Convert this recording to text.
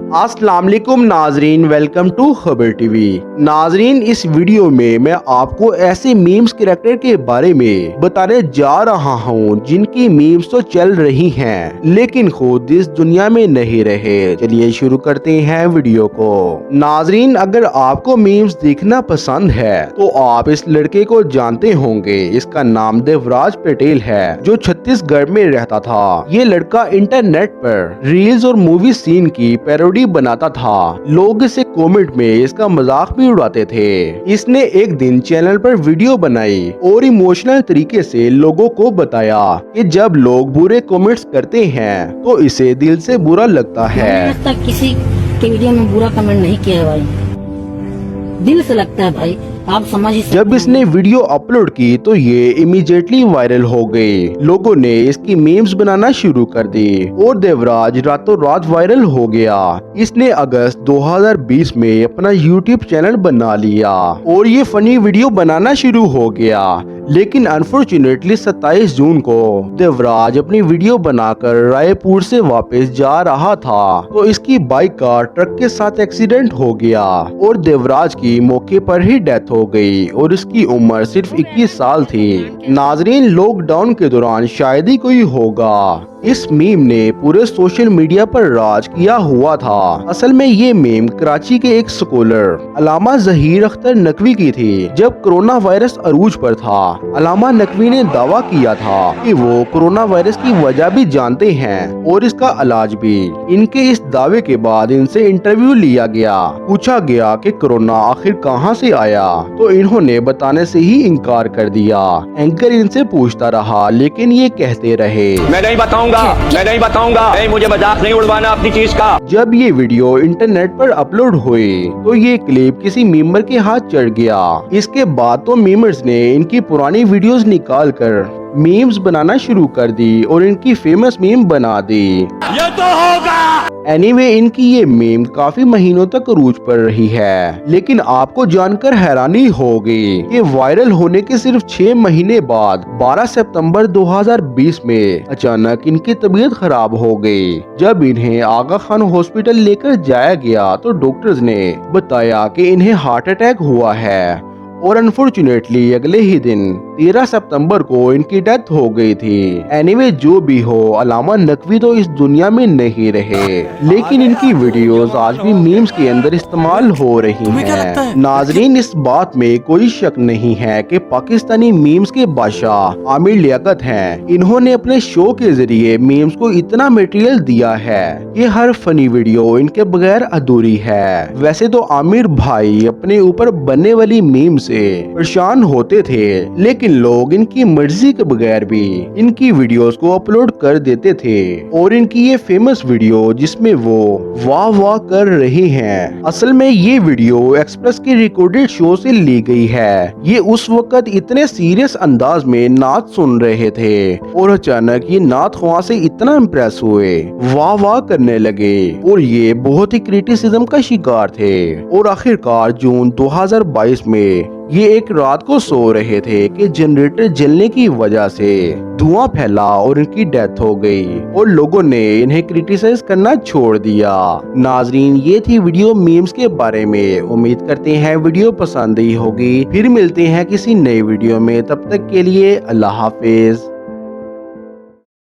अस्सलाम वालेकुम नाजरीन, वेलकम टू खबर टीवी। नाजरीन, इस वीडियो में मैं आपको ऐसे मीम्स कैरेक्टर के बारे में बताने जा रहा हूँ जिनकी मीम्स तो चल रही हैं लेकिन खुद इस दुनिया में नहीं रहे। चलिए शुरू करते हैं वीडियो को। नाजरीन, अगर आपको मीम्स देखना पसंद है तो आप इस लड़के को जानते होंगे। इसका नाम देवराज पटेल है, जो छत्तीसगढ़ में रहता था। ये लड़का इंटरनेट पर रील्स और मूवी सीन की पैरोडी बनाता था। लोग इसे कमेंट में इसका मजाक भी उड़ाते थे। इसने एक दिन चैनल पर वीडियो बनाई और इमोशनल तरीके से लोगों को बताया कि जब लोग बुरे कमेंट्स करते हैं तो इसे दिल से बुरा लगता है। मैंने आज तक किसी के वीडियो में बुरा कमेंट नहीं किया है भाई, दिल से लगता है भाई, आप समझ ही सकते जब इसने वीडियो अपलोड की तो ये इमीडिएटली वायरल हो गई। लोगों ने इसकी मीम्स बनाना शुरू कर दी और देवराज रातों रात वायरल हो गया। इसने अगस्त 2020 में अपना यूट्यूब चैनल बना लिया और ये फनी वीडियो बनाना शुरू हो गया। लेकिन अनफॉर्चुनेटली 27 जून को देवराज अपनी वीडियो बनाकर रायपुर से वापस जा रहा था तो इसकी बाइक का ट्रक के साथ एक्सीडेंट हो गया और देवराज की मौके पर ही डेथ हो गई और इसकी उम्र सिर्फ 21 साल थी। नाजरीन, लॉकडाउन के दौरान शायद ही कोई होगा। इस मीम ने पूरे सोशल मीडिया पर राज किया हुआ था। असल में ये मीम कराची के एक स्कॉलर अलामा जहीर अख्तर नकवी की थी। जब कोरोना वायरस अरूज पर था, अलामा नकवी ने दावा किया था कि वो कोरोना वायरस की वजह भी जानते हैं और इसका इलाज भी। इनके इस दावे के बाद इनसे इंटरव्यू लिया गया। पूछा गया कि कोरोना आखिर कहां से आया तो इन्होंने बताने से ही इनकार कर दिया। एंकर इनसे पूछता रहा लेकिन ये कहते रहे, मैं नहीं बताऊंगा, नहीं, मुझे मजाक नहीं उड़वाना अपनी चीज का। जब ये वीडियो इंटरनेट पर अपलोड हुई तो ये क्लिप किसी मीमर के हाथ चढ़ गया। इसके बाद तो मीमर्स ने इनकी पुरानी वीडियोस निकाल कर मीम्स बनाना शुरू कर दी और इनकी फेमस मीम बना दी। ये तो होगा। एनीवे, इनकी ये मीम काफी महीनों तक अरूज पर रही है। लेकिन आपको जानकर हैरानी होगी कि वायरल होने के सिर्फ 6 महीने बाद 12 सितंबर 2020 में अचानक इनकी तबीयत खराब हो गई। जब इन्हें आगा खान हॉस्पिटल लेकर जाया गया तो डॉक्टर्स ने बताया कि इन्हें हार्ट अटैक हुआ है और अनफॉर्चुनेटली अगले ही दिन 13 सितंबर को इनकी डेथ हो गई थी। एनीवे, जो भी हो, अलामा नकवी तो इस दुनिया में नहीं रहे लेकिन इनकी वीडियोस आज भी मीम्स के अंदर इस्तेमाल हो रही हैं। नाजरीन, इस बात में कोई शक नहीं है कि पाकिस्तानी मीम्स के बादशाह आमिर लियाकत हैं। इन्होंने अपने शो के जरिए मीम्स को इतना मटेरियल दिया है कि हर फनी वीडियो इनके बगैर अधूरी है। वैसे तो आमिर भाई अपने ऊपर बनने वाली मीम से परेशान होते थे लेकिन लोग इनकी मर्जी के बगैर भी इनकी वीडियोस को अपलोड कर देते थे और इनकी ये फेमस वीडियो जिसमें वो वाह वाह कर रहे हैं, असल में ये वीडियो एक्सप्रेस के रिकॉर्डेड शो से ली गई है। ये उस वक्त इतने सीरियस अंदाज में नात सुन रहे थे और अचानक ये नात ख्वां से इतना इम्प्रेस हुए, वाह वाह करने लगे और ये बहुत ही क्रिटिसिज्म का शिकार थे और आखिरकार जून 2022 में ये एक रात को सो रहे थे कि जनरेटर जलने की वजह से धुआं फैला और इनकी डेथ हो गई और लोगों ने इन्हें क्रिटिसाइज करना छोड़ दिया। नाजरीन, ये थी वीडियो मीम्स के बारे में। उम्मीद करते हैं वीडियो पसंद आई होगी। फिर मिलते हैं किसी नई वीडियो में, तब तक के लिए अल्लाह हाफिज।